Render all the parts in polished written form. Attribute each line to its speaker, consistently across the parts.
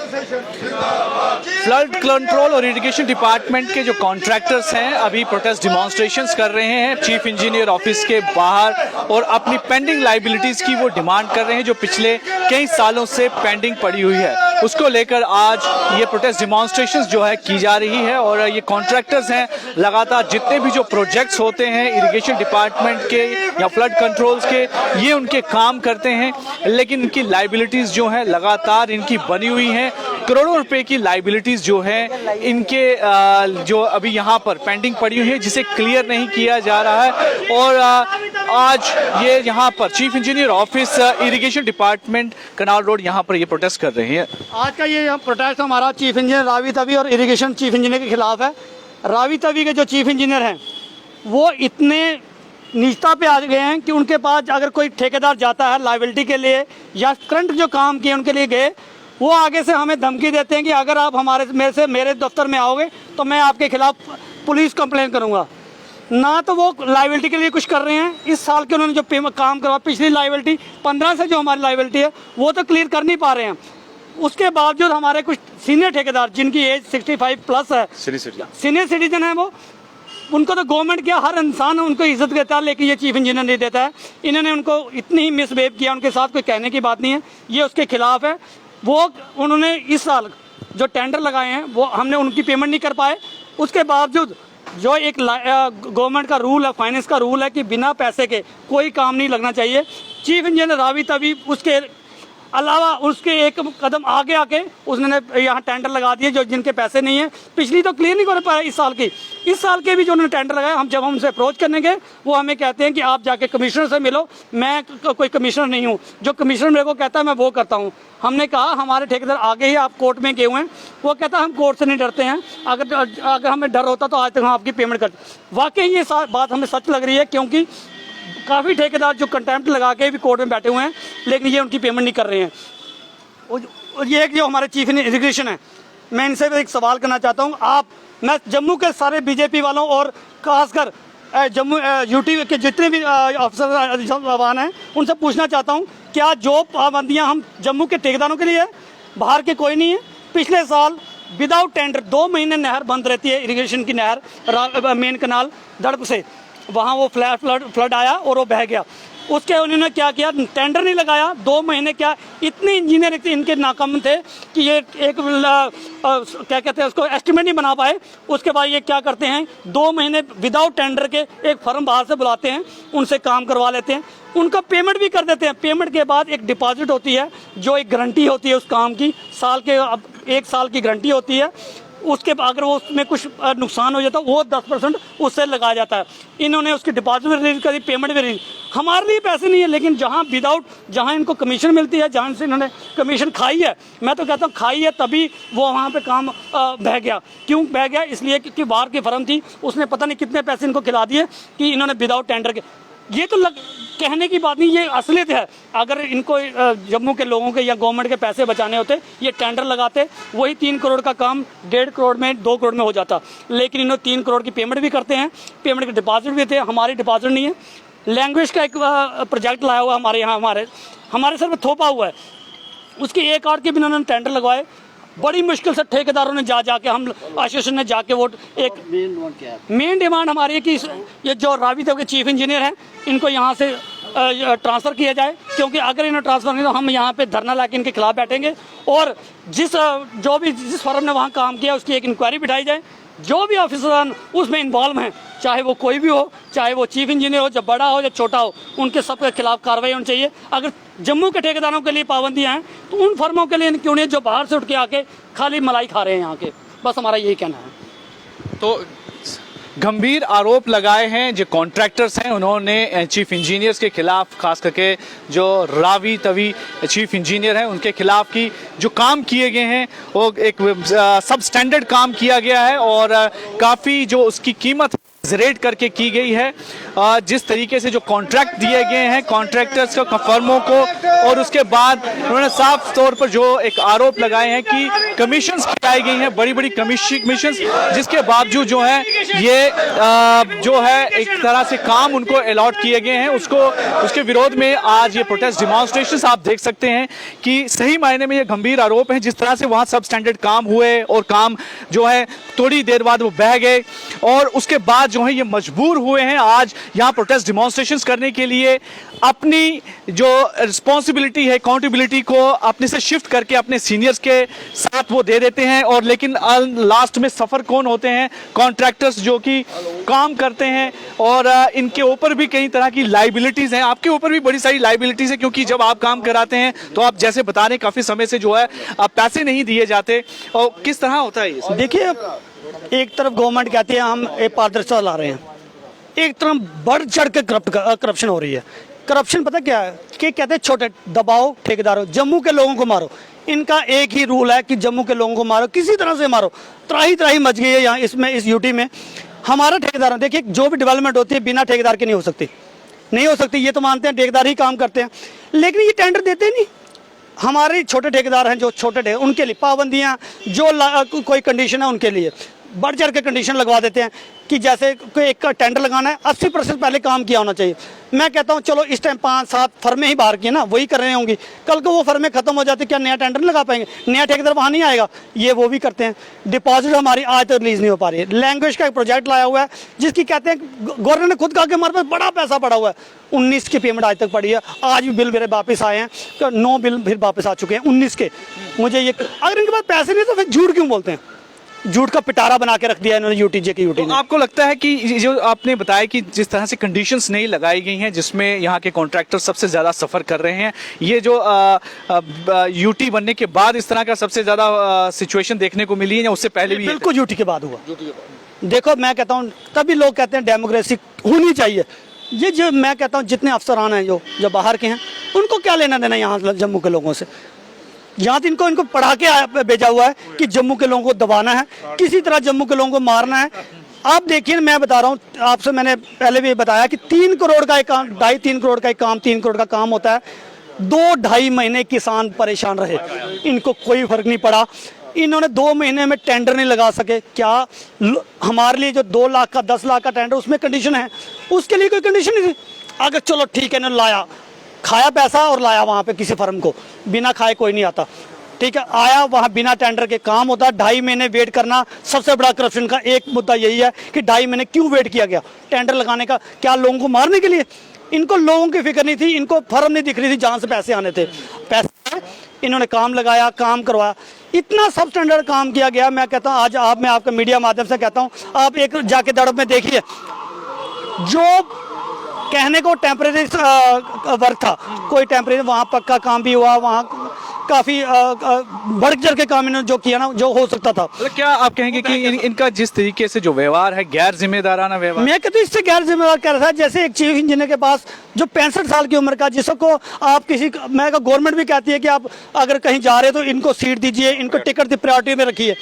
Speaker 1: Flood control और irrigation department के जो कॉन्ट्रैक्टर्स हैं अभी प्रोटेस्ट डिमॉन्स्ट्रेशंस कर रहे हैं चीफ इंजीनियर ऑफिस के बाहर और अपनी पेंडिंग लाइबिलिटीज की वो डिमांड कर रहे हैं जो पिछले कई सालों से पेंडिंग पड़ी हुई है। उसको लेकर आज ये प्रोटेस्ट डिमॉन्स्ट्रेशंस जो है की जा रही है और ये कॉन्ट्रैक्टर्स हैं लगातार जितने भी जो प्रोजेक्ट्स होते हैं इरिगेशन डिपार्टमेंट के या फ्लड कंट्रोल्स के ये उनके काम करते हैं, लेकिन इनकी लाइबिलिटीज जो है लगातार इनकी बनी हुई हैं। करोड़ों रुपए की लाइबिलिटीज जो है इनके जो अभी यहाँ पर पेंडिंग पड़ी हुई है जिसे क्लियर नहीं किया जा रहा है। और आज ये यहाँ पर chief engineer office irrigation department canal road यहाँ पर ये प्रोटेस्ट कर रहे हैं।
Speaker 2: आज का ये प्रोटेस्ट हमारा चीफ इंजीनियर रावी तवी और इरिगेशन चीफ इंजीनियर के खिलाफ है। रावी तवी के जो चीफ इंजीनियर हैं वो इतने नीचता पे आ गए हैं कि उनके पास अगर कोई ठेकेदार जाता है लाइबिलिटी के लिए या करंट जो काम किए उनके लिए गए, वो आगे से हमें धमकी देते हैं कि अगर आप मेरे दफ्तर में आओगे तो मैं आपके खिलाफ पुलिस कंप्लेन करूंगा। ना तो वो लाइबिलिटी के लिए कुछ कर रहे हैं। इस साल के उन्होंने जो काम करवा पिछली लाइबिलिटी 15 से जो हमारी लाइबिलिटी है वो तो क्लियर कर नहीं पा रहे हैं। उसके बावजूद हमारे कुछ सीनियर ठेकेदार जिनकी एज 65 प्लस है, सीनियर सिटीजन है, वो उनको तो गवर्नमेंट क्या हर इंसान उनको इज्जत देता है, लेकिन ये चीफ इंजीनियर नहीं देता है। इन्होंने उनको इतनी ही मिसबिहेव किया, उनके साथ कोई कहने की बात नहीं है, ये उसके खिलाफ है। वो उन्होंने इस साल जो टेंडर लगाए हैं वो हमने उनकी पेमेंट नहीं कर पाए। उसके बावजूद जो एक गवर्नमेंट का रूल है, फाइनेंस का रूल है कि बिना पैसे के कोई काम नहीं लगना चाहिए। चीफ इंजीनियर रावी तभी उसके अलावा उसके एक कदम आगे आके उसने यहाँ टेंडर लगा दिए जो जिनके पैसे नहीं है। पिछली तो क्लियर नहीं कर पाया इस साल के भी जो उन्होंने टेंडर लगाया, जब हम उनसे अप्रोच करने गए वो हमें कहते हैं कि आप जाके कमिश्नर से मिलो, मैं कोई कमिश्नर नहीं हूँ, जो कमिश्नर मेरे को कहता है मैं वो करता हूँ। हमने कहा हमारे ठेकेदार आगे ही आप कोर्ट में गए हुए हैं, वो कहता हम कोर्ट से नहीं डरते हैं, अगर हमें डर होता तो आज तक हम आपकी पेमेंट करते। वाकई ये बात हमें सच लग रही है, क्योंकि काफ़ी ठेकेदार जो कंटेम्प्ट लगा के भी कोर्ट में बैठे हुए हैं लेकिन ये उनकी पेमेंट नहीं कर रहे हैं। और ये एक जो हमारे चीफ इरिगेशन है, मैं इनसे एक सवाल करना चाहता हूँ। मैं जम्मू के सारे बीजेपी वालों और खासकर जम्मू यूटी के जितने भी अफसर जवान हैं उनसे पूछना चाहता हूँ, क्या जो पाबंदियाँ हम जम्मू के ठेकेदारों के लिए है बाहर के कोई नहीं है? पिछले साल विदाउट टेंडर 2 महीने नहर बंद रहती है, इरिगेशन की नहर मेन कनाल धड़प से, वहाँ वो फ्लड आया और वो बह गया। उसके उन्होंने क्या किया, टेंडर नहीं लगाया 2 महीने। क्या इतने इंजीनियर इनके नाकाम थे कि ये एक क्या कहते हैं उसको एस्टिमेट नहीं बना पाए। उसके बाद ये क्या करते हैं, 2 महीने विदाउट टेंडर के एक फर्म बाहर से बुलाते हैं, उनसे काम करवा लेते हैं, उनका पेमेंट भी कर देते हैं। पेमेंट के बाद एक डिपॉजिट होती है जो एक गारंटी होती है उस काम की, 1 साल की गारंटी होती है। उसके अगर वो उसमें कुछ नुकसान हो जाता है वो 10% उससे लगाया जाता है। इन्होंने उसकी डिपॉजिट भी रिलीज करी, पेमेंट भी रिलीज। हमारे लिए पैसे नहीं है, लेकिन जहाँ इनको कमीशन मिलती है, जहाँ से इन्होंने कमीशन खाई है, मैं तो कहता हूँ खाई है, तभी वो वहाँ पे काम बह गया। क्यों बह गया? इसलिए क्योंकि बाहर की फर्म थी, उसने पता नहीं कितने पैसे इनको खिला दिए कि इन्होंने विदाउट टेंडर के। ये तो कहने की बात नहीं, ये असलियत है। अगर इनको जम्मू के लोगों के या गवर्नमेंट के पैसे बचाने होते, ये टेंडर लगाते, वही 3 करोड़ का काम 1.5 करोड़ में 2 करोड़ में हो जाता। लेकिन इन्होंने 3 करोड़ की पेमेंट भी करते हैं, पेमेंट के डिपॉजिट भी देते हैं। हमारी डिपॉजिट नहीं है। लैंग्वेज का एक प्रोजेक्ट लाया हुआ हमारे यहाँ, हमारे सर में थोपा हुआ है, उसकी 1 आड़ के भी इन्होंने टेंडर लगवाए। बड़ी मुश्किल से ठेकेदारों ने जाके हम एसोसिएशन ने जाके वो एक मेन डिमांड हमारी है कि ये जो रावी तवी के चीफ इंजीनियर हैं इनको यहाँ से ट्रांसफ़र किया जाए, क्योंकि अगर इन्हें ट्रांसफ़र नहीं तो हम यहाँ पे धरना लाके इनके खिलाफ बैठेंगे और जिस फर्म ने वहाँ काम किया उसकी एक इंक्वायरी बिठाई जाए। जो भी ऑफिसर उसमें इन्वॉल्व हैं, चाहे वो कोई भी हो, चाहे वो चीफ इंजीनियर हो, जब बड़ा हो या छोटा हो, उनके सबके खिलाफ कार्रवाई होनी चाहिए। अगर जम्मू के ठेकेदारों के लिए पाबंदियां हैं तो उन फर्मों के लिए क्यों नहीं जो बाहर से उठ के आके खाली मलाई खा रहे हैं यहाँ के। बस हमारा यही कहना है।
Speaker 1: तो गंभीर आरोप लगाए हैं जो कॉन्ट्रैक्टर्स हैं उन्होंने चीफ इंजीनियर्स के खिलाफ, खास करके जो रावी तवी चीफ इंजीनियर हैं उनके खिलाफ की जो काम किए गए हैं वो एक सब स्टैंडर्ड काम किया गया है और काफ़ी जो उसकी कीमत रेड करके की गई है। जिस तरीके से जो कॉन्ट्रैक्ट दिए गए हैं कॉन्ट्रैक्टर्स को, फर्मों को, और उसके बाद उन्होंने साफ तौर पर जो एक आरोप लगाए हैं कि कमीशंस खिलाई गई हैं, बड़ी बड़ी कमीशंस, जिसके बावजूद जो है ये जो है एक तरह से काम उनको अलॉट किए गए हैं, उसके विरोध में आज ये प्रोटेस्ट डिमॉन्स्ट्रेशंस आप देख सकते हैं कि सही मायने में ये गंभीर आरोप है। जिस तरह से वहाँ सब स्टैंडर्ड काम हुए और काम जो है थोड़ी देर बाद वो बह गए और उसके बाद जो है ये मजबूर हुए हैं आज यहाँ प्रोटेस्ट डिमॉन्स्ट्रेशंस करने के लिए। अपनी जो रिस्पॉन्सिबिलिटी है, अकाउंटेबिलिटी को अपने से शिफ्ट करके अपने सीनियर्स के साथ वो दे देते हैं, और लेकिन लास्ट में सफ़र कौन होते हैं? कॉन्ट्रैक्टर्स जो कि काम करते हैं, और इनके ऊपर भी कई तरह की लाइबिलिटीज़ हैं। आपके ऊपर भी बड़ी सारी लाइबिलिटीज़ हैं, क्योंकि जब आप काम कराते हैं तो आप जैसे बता रहे हैं काफ़ी समय से जो है आप पैसे नहीं दिए जाते, और किस तरह होता है ये?
Speaker 2: देखिए, एक तरफ गवर्नमेंट कहती है हम एक पारदर्शिता ला रहे हैं, एक तरफ बढ़ चढ़ के करप्शन हो रही है। करप्शन पता क्या है कि कहते हैं छोटे दबाओ ठेकेदारों, जम्मू के लोगों को मारो। इनका एक ही रूल है कि जम्मू के लोगों को मारो, किसी तरह से मारो। त्राही त्राही मच गई है यहाँ इसमें, इस यूटी में। हमारा ठेकेदार, देखिए जो भी डेवलपमेंट होती है बिना ठेकेदार के नहीं हो सकती, नहीं हो सकती। ये तो मानते हैं ठेकेदार ही काम करते हैं, लेकिन ये टेंडर देते नहीं। हमारे छोटे ठेकेदार हैं जो छोटे उनके लिए पाबंदियाँ, जो कोई कंडीशन है उनके लिए बढ़ चढ़ के कंडीशन लगवा देते हैं कि जैसे कोई एक का टेंडर लगाना है 80% पहले काम किया होना चाहिए। मैं कहता हूँ चलो इस टाइम 5-7 फर्में ही बाहर की ना, वही कर रहे होंगी, कल को वो फर्में खत्म हो जाती, क्या नया टेंडर नहीं लगा पाएंगे? नया ठेकेदार वहाँ नहीं आएगा, ये वो भी करते हैं। डिपॉजिट हमारी आज तक रिलीज नहीं हो पा रही है। लैंग्वेज का एक प्रोजेक्ट लाया हुआ है जिसकी कहते हैं गवर्नमेंट ने खुद कहा कि हमारे पास बड़ा पैसा पड़ा हुआ है। 19 की पेमेंट आज तक पड़ी है, आज भी बिल मेरे वापस आए हैं, तो 9 बिल फिर वापस आ चुके हैं 19 के। मुझे ये, अगर इनके पास पैसे नहीं तो फिर झूठ क्यों बोलते हैं? झूठ का पिटारा बना के रख दिया इन्होंने यूटीजे की यूटी ने।
Speaker 1: आपको लगता है कि जो आपने बताया कि जिस तरह से कंडीशंस नहीं लगाई गई हैं जिसमें यहाँ के कॉन्ट्रैक्टर सबसे ज़्यादा सफ़र कर रहे हैं, ये जो यूटी बनने के बाद इस तरह का सबसे ज़्यादा सिचुएशन देखने को मिली है, या उससे पहले भी?
Speaker 2: बिल्कुल यूटी के बाद हुआ। देखो, मैं कहता हूँ तभी लोग कहते हैं डेमोक्रेसी होनी चाहिए। ये जो मैं कहता हूँ जितने अफसरान हैं जो बाहर के हैं, उनको क्या लेना देना यहाँ जम्मू के लोगों से? यहाँ तो इनको पढ़ा के भेजा हुआ है कि जम्मू के लोगों को दबाना है, किसी तरह जम्मू के लोगों को मारना है। आप देखिए, मैं बता रहा हूँ आपसे, मैंने पहले भी बताया कि 3 करोड़ का एक काम, 2.5-3 करोड़ का एक काम, 3 करोड़ का काम होता है। 2-2.5 महीने किसान परेशान रहे, इनको कोई फर्क नहीं पड़ा। इन्होंने 2 महीने में टेंडर नहीं लगा सके। क्या हमारे लिए जो 2 लाख का 10 लाख का टेंडर, उसमें कंडीशन है, उसके लिए कोई कंडीशन नहीं थी। अगर चलो ठीक है, इन्होंने लाया, खाया पैसा और लाया वहाँ पे किसी फर्म को, बिना खाए कोई नहीं आता, ठीक है। आया वहाँ बिना टेंडर के काम होता, 2.5 महीने वेट करना। सबसे बड़ा करप्शन का एक मुद्दा यही है कि 2.5 महीने क्यों वेट किया गया टेंडर लगाने का? क्या लोगों को मारने के लिए? इनको लोगों की फिक्र नहीं थी, इनको फर्म नहीं दिख रही थी जहाँ से पैसे आने थे। पैसे इन्होंने काम लगाया, काम करवाया, इतना सब स्टैंडर्ड काम किया गया। मैं कहता हूँ आज मैं आपके मीडिया माध्यम से कहता हूँ, आप एक जाके दड़ब में देखिए, जो कहने को टेम्परेरी वर्क था, कोई टेम्परेरी, वहाँ पक्का काम भी हुआ, वहाँ काफ़ी बढ़ चढ़ के काम इन्होंने जो किया ना, जो हो सकता था।
Speaker 1: मतलब क्या आप कहेंगे कि इनका जिस तरीके से जो व्यवहार है, गैर जिम्मेदाराना व्यवहार?
Speaker 2: मैं कहता हूँ इससे गैर जिम्मेदार कर रहा था। जैसे एक चीफ इंजीनियर के पास जो 65 साल की उम्र का, जिसको आप किसी, मैं गवर्नमेंट भी कहती है कि आप अगर कहीं जा रहे हो तो इनको सीट दीजिए, इनको टिकट प्रायोरिटी में रखिए।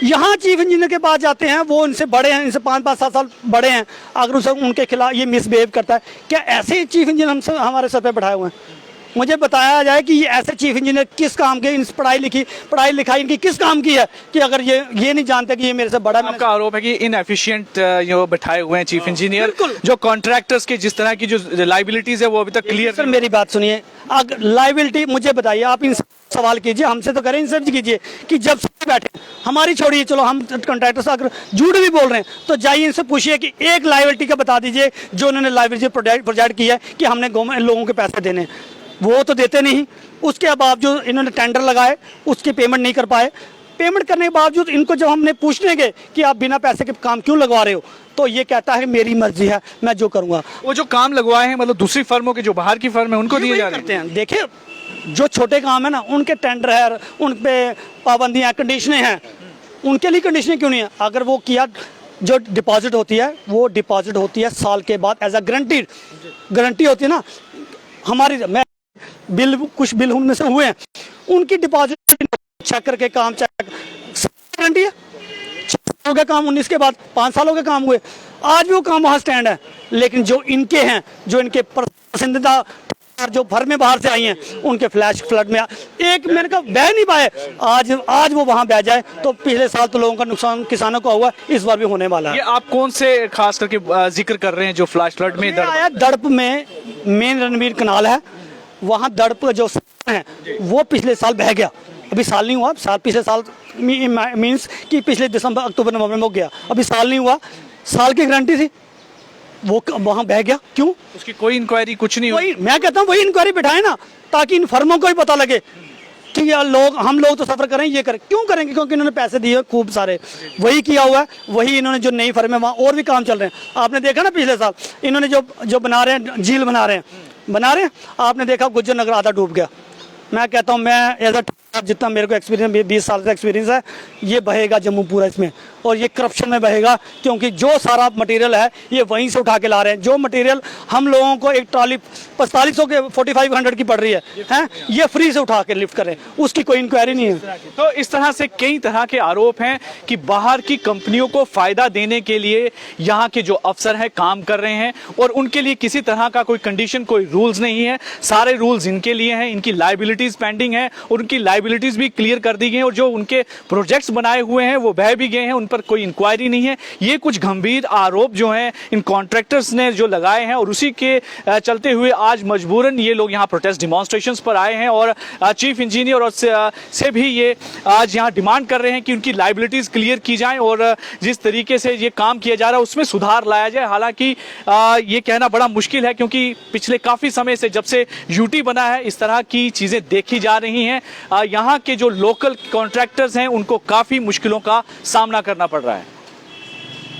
Speaker 2: यहाँ चीफ इंजीनियर के पास जाते हैं, वो इनसे बड़े हैं, इनसे 5-7 साल बड़े हैं, अगर उसे उनके खिलाफ ये मिसबिहेव करता है, क्या ऐसे चीफ इंजीनियर हमारे सर पे बैठाए हुए हैं? मुझे बताया जाए कि ये ऐसे चीफ इंजीनियर किस काम के, इन पढ़ाई लिखाई इनकी किस काम की है कि अगर ये नहीं जानते कि ये मेरे से बड़ा है।
Speaker 1: आपका आरोप है कि इनएफिशिएंट जो बैठाए हुए हैं चीफ इंजीनियर, जो कॉन्ट्रैक्टर्स के जिस तरह की जो लाइबिलिटीज है वो अभी तक क्लियर।
Speaker 2: सर मेरी बात सुनिए, अगर लाइबिलिटी मुझे बताइए, आप इन सवाल कीजिए, हमसे तो करें, इनसे कीजिए कि जब सब बैठे, हमारी छोड़िए, चलो हम कॉन्ट्रैक्टर्स अगर झूठ भी बोल रहे हैं तो जाइए इनसे पूछिए कि एक लाइबिलिटी का बता दीजिए जो उन्होंने लाइबिलिटी प्रोजेक्ट किया है कि हमने लोगों के पैसे देने, वो तो देते नहीं। उसके बावजूद इन्होंने टेंडर लगाए, उसकी पेमेंट नहीं कर पाए। पेमेंट करने के बावजूद इनको जब हमने पूछने गए कि आप बिना पैसे के काम क्यों लगवा रहे हो, तो ये कहता है मेरी मर्जी है, मैं जो करूँगा।
Speaker 1: वो जो काम लगवाए हैं मतलब दूसरी फर्मों के, जो बाहर की फर्म है, उनको दिए जा रहे हैं।
Speaker 2: देखिए, जो छोटे काम है ना, उनके टेंडर है, उन पे पाबंदियाँ, कंडीशनें हैं, उनके लिए कंडीशनें क्यों नहीं है? अगर वो किया, जो डिपॉजिट होती है वो डिपॉजिट होती है साल के बाद, एज अ गारंटी होती है ना हमारी। मैं कुछ बिल उनमें से हुए हैं, उनकी डिपॉजिट चेक करके काम चेक गारंटी है। 6 सालों का काम 19 के बाद 5 सालों के काम हुए। आज भी वो काम वहाँ स्टैंड है, लेकिन जो इनके हैं, जो इनके पसंदीदा जो भर में बाहर से आई हैं, उनके फ्लैश फ्लड में एक मैंने कहा बह नहीं पाए, आज वो वहाँ बह जाए तो पिछले साल तो लोगों का नुकसान किसानों को हुआ, इस बार भी होने वाला है।
Speaker 1: ये आप कौन से खास करके जिक्र कर रहे हैं जो फ्लैश फ्लड में
Speaker 2: आया दड़प में मेन रणवीर कनाल है, वहाँ दड़प जो है वो पिछले साल बह गया, अभी साल नहीं हुआ, साल पिछले साल मीन्स कि पिछले दिसंबर अक्टूबर नवंबर में हो गया, अभी साल नहीं हुआ, साल की गारंटी थी, वो वहाँ बह गया। क्यों?
Speaker 1: उसकी कोई इंक्वायरी कुछ नहीं हुई।
Speaker 2: मैं कहता हूँ वही इंक्वायरी बिठाए ना, ताकि इन फर्मों को भी पता लगे कि यार हम लोग तो सफर करें, ये करें क्यों करेंगे, क्योंकि इन्होंने पैसे दिए खूब सारे, वही किया हुआ है, वही इन्होंने जो नई फर्म है वहाँ और भी काम चल रहे हैं। आपने देखा ना पिछले साल इन्होंने जो बना रहे हैं, झील बना रहे हैं, आपने देखा गुज्जर नगर आधा डूब गया। मैं कहता हूँ, मैं एज अ जितना मेरे को एक्सपीरियंस 20 साल का एक्सपीरियंस है, ये बहेगा जम्मू पूरा इसमें, और ये करप्शन में बहेगा, क्योंकि जो सारा मटेरियल है ये वहीं से उठा के ला रहे हैं। जो मटेरियल हम लोगों को एक ट्रॉली 4500 के 4500 की पड़ रही है ये फ्री से उठा के लिफ्ट करें, उसकी कोई इंक्वायरी नहीं है।
Speaker 1: तो इस तरह से कई तरह के आरोप हैं कि बाहर की कंपनियों को फायदा देने के लिए यहाँ के जो अफसर हैं काम कर रहे हैं, और उनके लिए किसी तरह का कोई कंडीशन, कोई रूल्स नहीं है, सारे रूल्स इनके लिए हैं, इनकी लाइबिलिटीज पेंडिंग है और उनकी लाइबिलिटीज भी क्लियर कर दी गई हैं, और जो उनके प्रोजेक्ट्स बनाए हुए हैं वो बह भी गए हैं, उन पर कोई इंक्वायरी नहीं है। ये कुछ गंभीर आरोप जो हैं इन कॉन्ट्रैक्टर्स ने जो लगाए हैं, और उसी के चलते हुए आज मजबूरन ये लोग यहाँ प्रोटेस्ट डिमॉन्स्ट्रेशंस पर आए हैं, और चीफ इंजीनियर और से भी ये आज यहाँ डिमांड कर रहे हैं कि उनकी लाइबिलिटीज क्लियर की जाएं और जिस तरीके से ये काम किया जा रहा है उसमें सुधार लाया जाए। हालांकि ये कहना बड़ा मुश्किल है, क्योंकि पिछले काफ़ी समय से जब से यूटी बना है इस तरह की चीज़ें देखी जा रही हैं। यहाँ के जो लोकल कॉन्ट्रैक्टर्स हैं उनको काफ़ी मुश्किलों का सामना करना पड़ रहा है।